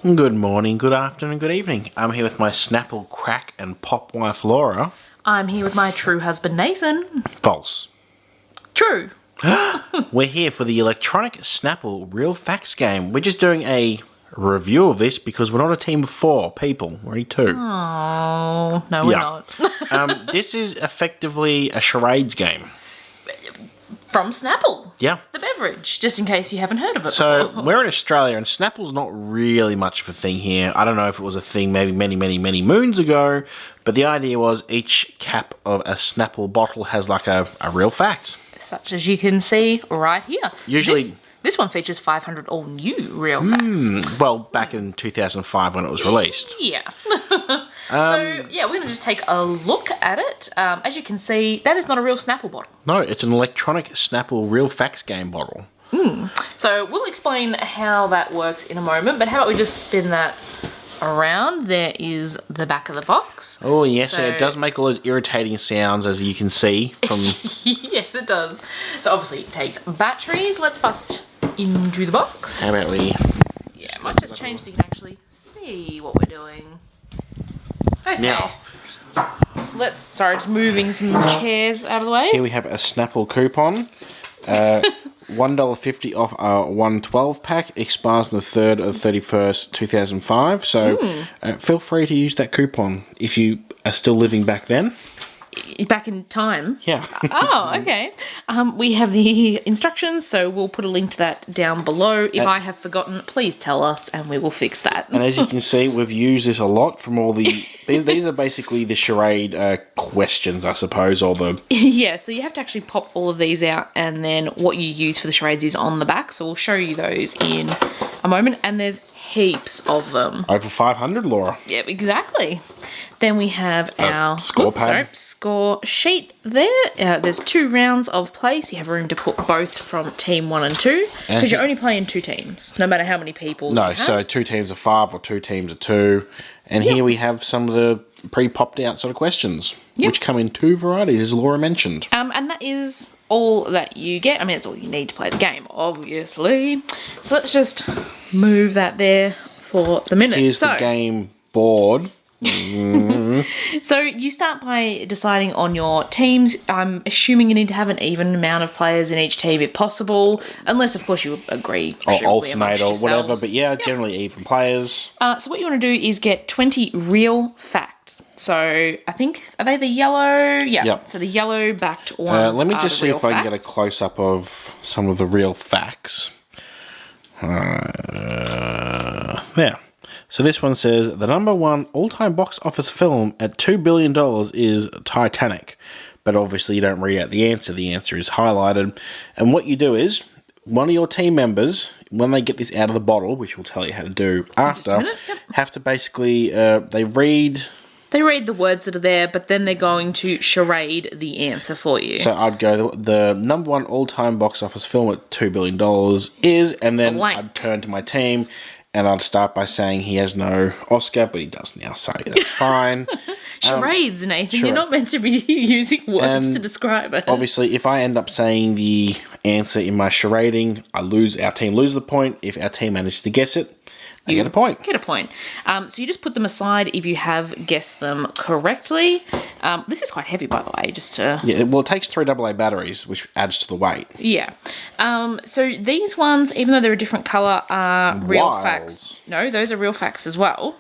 Good morning, good afternoon, good evening. I'm here with my Snapple, Crack and Pop wife Laura. I'm here with my true husband Nathan. False. True. We're here for the electronic Snapple Real Facts game. We're just doing a review of this because we're not a team of 4 people. We're only 2. Oh, no, we're not. This is effectively a charades game. From Snapple. Yeah. The beverage, just in case you haven't heard of it So before. we're in Australia and Snapple's not really much of a thing here. I don't know if it was a thing maybe many moons ago, but the idea was each cap of a Snapple bottle has like a real fact. Such as you can see right here. Usually- This one features 500 all new real facts. Well, back in 2005 when it was released. Yeah. So, yeah, we're going to just take a look at it. As you can see, that is not a real Snapple bottle. No, it's an electronic Snapple Real Facts game bottle. So we'll explain how that works in a moment, but how about we just spin that around? There is the back of the box. Oh, yes, So- and it does make all those irritating sounds, as you can see from... Yes, it does. So obviously it takes batteries. Let's bust into the box. How about we... Yeah, it might just change so you can actually see what we're doing. Okay. Now, Sorry, just moving some chairs out of the way. here we have a Snapple coupon. $1.50 off our 112 pack, expires on the 3rd of 31st, 2005. So feel free to use that coupon if you are still living back then. Back in time. Yeah. Oh, okay. We have the instructions, so we'll put a link to that down below. If I have forgotten, please tell us and we will fix that. And as you can see, we've used this a lot from all the... these are basically the charade questions, I suppose, or the... Yeah, so you have to actually pop all of these out, and then what you use for the charades is on the back, so we'll show you those in a moment, and there's heaps of them. Over 500, Laura. Yep, exactly. Then we have our score pad. score sheet there. There's 2 rounds of play, so you have room to put both from team 1 and 2, because you're only playing 2 teams, no matter how many people you No, have. so 2 teams of 5 or 2 teams of 2. And here we have some of the pre-popped out sort of questions, which come in 2 varieties, as Laura mentioned. And that is all that you get. I mean, it's all you need to play the game, obviously. So let's just move that there for the minute. Here's the game board. So you start by deciding on your teams. I'm assuming you need to have an even amount of players in each team if possible, unless of course you agree. Or suitably alternate amongst or whatever, yourselves. but yeah, generally even players. So what you want to do is get 20 real facts. So I think, are they the yellow? Yeah. Yep. So the yellow backed ones. Let me are just the see real if I can get a facts. close-up of some of the real facts. There. So this one says, the number 1 all-time box office film at $2 billion is Titanic. But obviously you don't read out the answer. The answer is highlighted. And what you do is, one of your team members, when they get this out of the bottle, which we'll tell you how to do after, minute, yep. have to basically, they read... They read the words that are there, but then they're going to charade the answer for you. So I'd go, the number 1 all-time box office film at $2 billion is, and then Blank. I'd turn to my team, and I'd start by saying he has no Oscar, but he does now, so that's fine. Charades, Nathan. You're charade. not meant to be using words And to describe it. Obviously, if I end up saying the answer in my charading, our team loses the point. If our team manages to guess it, they get a point. Get a point. So you just put them aside if you have guessed them correctly. This is quite heavy, by the way, just to... Yeah, well, it takes 3 AA batteries, which adds to the weight. Yeah. So these ones, even though they're a different colour, are real Wilds. facts. No, those are real facts as well.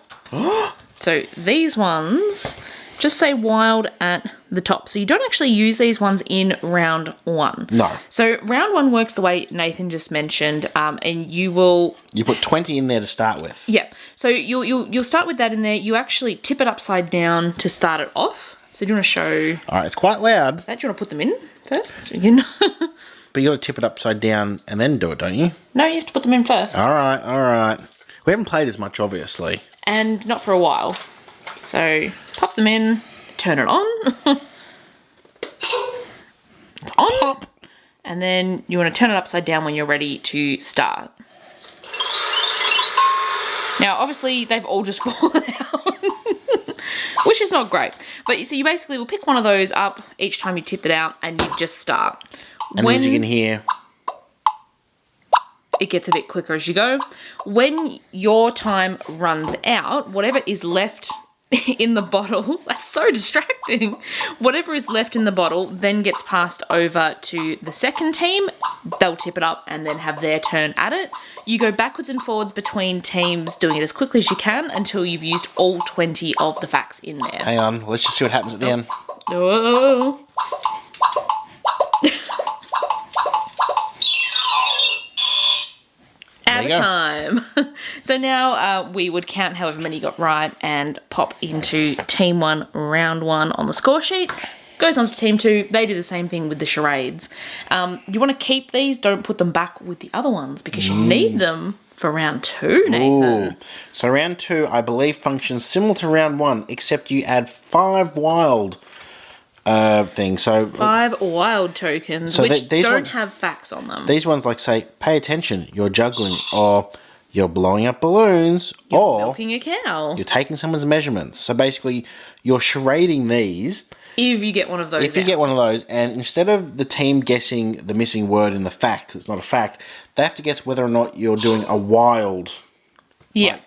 So these ones just say wild at the top. So you don't actually use these ones in round 1. No. So round 1 works the way Nathan just mentioned, and you will... You put 20 in there to start with. Yeah. So you'll start with that in there. You actually tip it upside down to start it off. So do you want to show All right, it's quite loud, that? Do you want to put them in first? So you can... but you got to tip it upside down and then do it, don't you? No, you have to put them in first. All right. We haven't played as much, obviously. And not for a while. So pop them in, turn it on. It's on. Pop. And then you want to turn it upside down when you're ready to start. Now, obviously, they've all just fallen out, which is not great. But you see, you basically will pick one of those up each time you tip it out, and you just start. And as you can hear, it gets a bit quicker as you go. When your time runs out, whatever is left in the bottle, that's so distracting. Whatever is left in the bottle then gets passed over to the second team. They'll tip it up and then have their turn at it. You go backwards and forwards between teams doing it as quickly as you can until you've used all 20 of the facts in there. Hang on, let's just see what happens at the end. Oh. Out of time. So now we would count however many got right and pop into team 1, round 1 on the score sheet. Goes on to team 2. They do the same thing with the charades. You want to keep these, don't put them back with the other ones because you need them for round 2, Nathan. Ooh. So round 2, I believe, functions similar to round 1, except you add 5 wild things. So 5 wild tokens, so which these don't have facts on them. These ones, like, say, pay attention, you're juggling, or you're blowing up balloons, or Milking a cow. you're taking someone's measurements. So basically, you're charading these. If you get one of those If you get one of those, and instead of the team guessing the missing word in the fact, 'cause it's not a fact, they have to guess whether or not you're doing a wild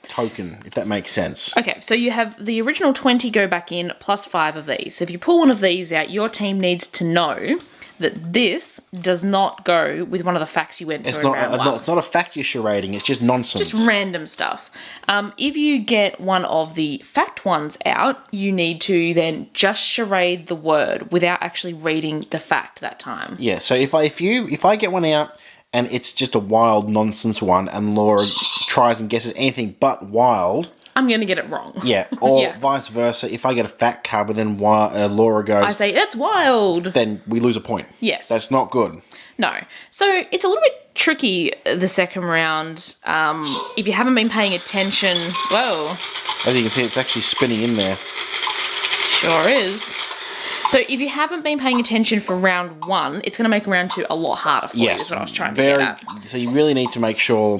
token, if that makes sense. Okay, so you have the original 20 go back in plus 5 of these. So if you pull one of these out, your team needs to know that this does not go with one of the facts you went through in round 1. It's not a fact you're charading, it's just nonsense. Just random stuff. If you get one of the fact ones out, you need to then just charade the word without actually reading the fact that time. Yeah, so if I get one out and it's just a wild nonsense one and Laura tries and guesses anything but wild, I'm going to get it wrong. Yeah, or vice versa. If I get a fact card but then Laura goes, I say, that's wild. Then we lose a point. Yes. That's not good. No. So it's a little bit tricky, the second round. If you haven't been paying attention, whoa. As you can see, it's actually spinning in there. Sure is. So if you haven't been paying attention for round 1, it's going to make round 2 a lot harder for you, is what I was trying to get at. So you really need to make sure.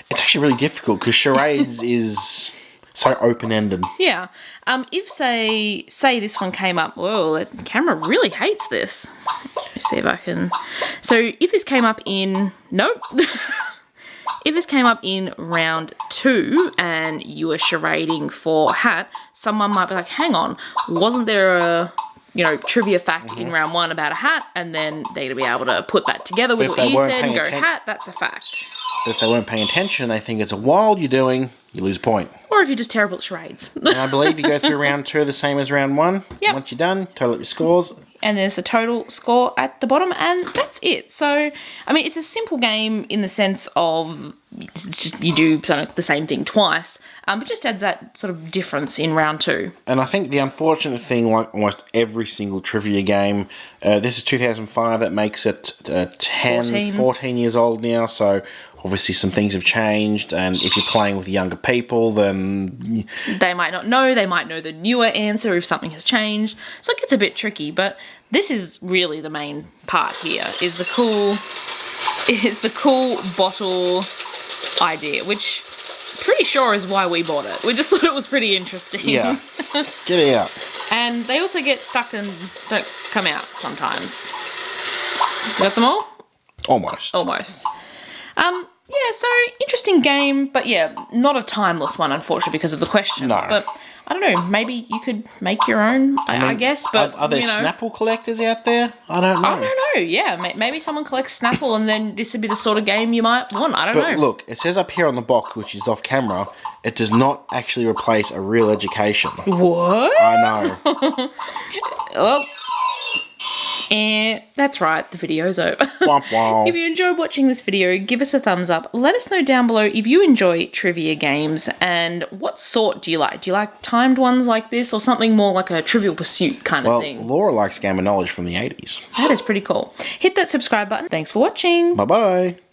It's actually really difficult because charades is so open-ended. Yeah. If, say this one came up... Whoa, the camera really hates this. Let me see if I can... So if this came up in... Nope. If this came up in round 2 and you were charading for hat, someone might be like, hang on, wasn't there a... trivia fact in round 1 about a hat, and then they're going to be able to put that together with what you said and go, hat, that's a fact. But if they weren't paying attention, they think it's a wild you're doing, you lose a point. Or if you're just terrible at charades. And I believe you go through round 2 the same as round 1. Yep. Once you're done, total up your scores. And there's a total score at the bottom, and that's it. So, I mean, it's a simple game in the sense of it's just you do the same thing twice, but just adds that sort of difference in round 2. And I think the unfortunate thing, like almost every single trivia game, this is 2005, that makes it 14 years old now, so obviously some things have changed, and if you're playing with younger people, then they might not know, they might know the newer answer if something has changed, so it gets a bit tricky, but this is really the main part here, is the cool bottle idea, which I'm pretty sure is why we bought it. We just thought it was pretty interesting. Yeah. Get it out. And they also get stuck and don't come out sometimes. Got them all? Almost. Yeah, so interesting game, but yeah, not a timeless one, unfortunately, because of the questions. No. But I don't know, maybe you could make your own, I guess. But are there Snapple collectors out there? I don't know. Yeah, maybe someone collects Snapple, and then this would be the sort of game you might want. I don't know. But look, it says up here on the box, which is off camera, it does not actually replace a real education. What? I know. Well, and that's right, the video's over. Womp womp. If you enjoyed watching this video, give us a thumbs up. Let us know down below if you enjoy trivia games and what sort do you like? Do you like timed ones like this or something more like a Trivial Pursuit kind of thing? Laura likes Game of Knowledge from the 80s. That is pretty cool. Hit that subscribe button. Thanks for watching. Bye-bye.